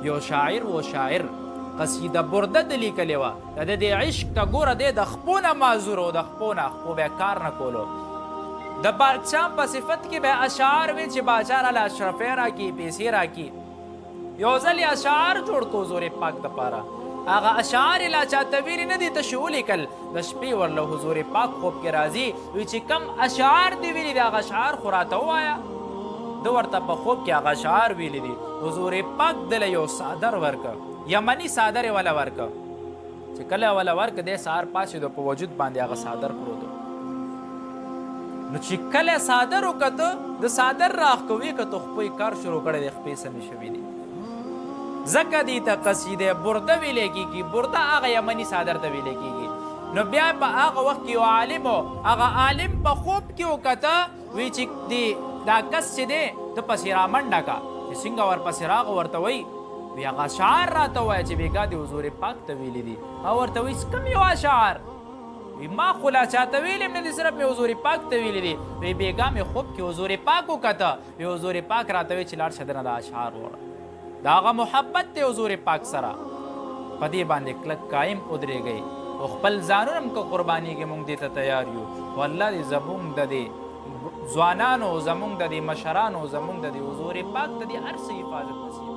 یو شاعر و شاعر قصیده برده د لیکلې وه د د دې عشق ته ګوره دی د خپو نه معذور و د خپو نه خپو به یې کار نه کولو د بادشاه په صفت کې به اشعار وي چې بادشاه راله اشرفۍ راکړي پیسې راکړي یو ځل یې اشعار جوړ کړو حضور پاک دپاره هغه اشعار یې لا چاته ویلي نه دي تشې ولیکل د شپې ورله حضور پاک خوب کې راځي وي چې کم اشعار دې ویلي دي هغه اشعار خو راته ووایه ده ورته په خوب کې هغه اشعار ویلي دي حضور پاک دله یو څادر ورکه یمني څادر یې وله ورکه چې کله یې وله ورکه دی سهار پاڅېدو په وجود باندې هغه څادر پروت نو چې کله یې څادر وکته د څادر راښکوي که تو خپوی کار شروع کړی دی خپې سمې شوي دي ځکه دې ته قصیده برده ویلی کېږي برده هغه یمني څادر ته ویلی کېږي نو بیا په هغه وخت کې یو عالم و هغه عالم په خوب کې وکته وی چې دا کس چې دی ته پسې رامنډه کا چې څنګه ورپسې راغه ورته وایي وی هغه اشعار راته ووایه چې بېګا د حضور پاک ته ویلي دي او ورته وایي کوم یو اشعار وی ما خو لا چاته ویلي نه دي صرف مې حضور پاک ته ویلي دي وی بېګا مې خوب کې حضور پاک وکته وی حضور پاک راته وایي چې لاړ شه دنه دا اشعار وړه د هغه محبت دی حضور پاک سره په دې باندې کلک قایم ودرېږئ او خپل ځانونه هم که قربانېږي موږ دې ته تیار یو خو الله دې زموږ د دې ځوانانو زموږ د دې مشرانو زموږ د دې حضور پاک د دې هر څه حفاظت نصیب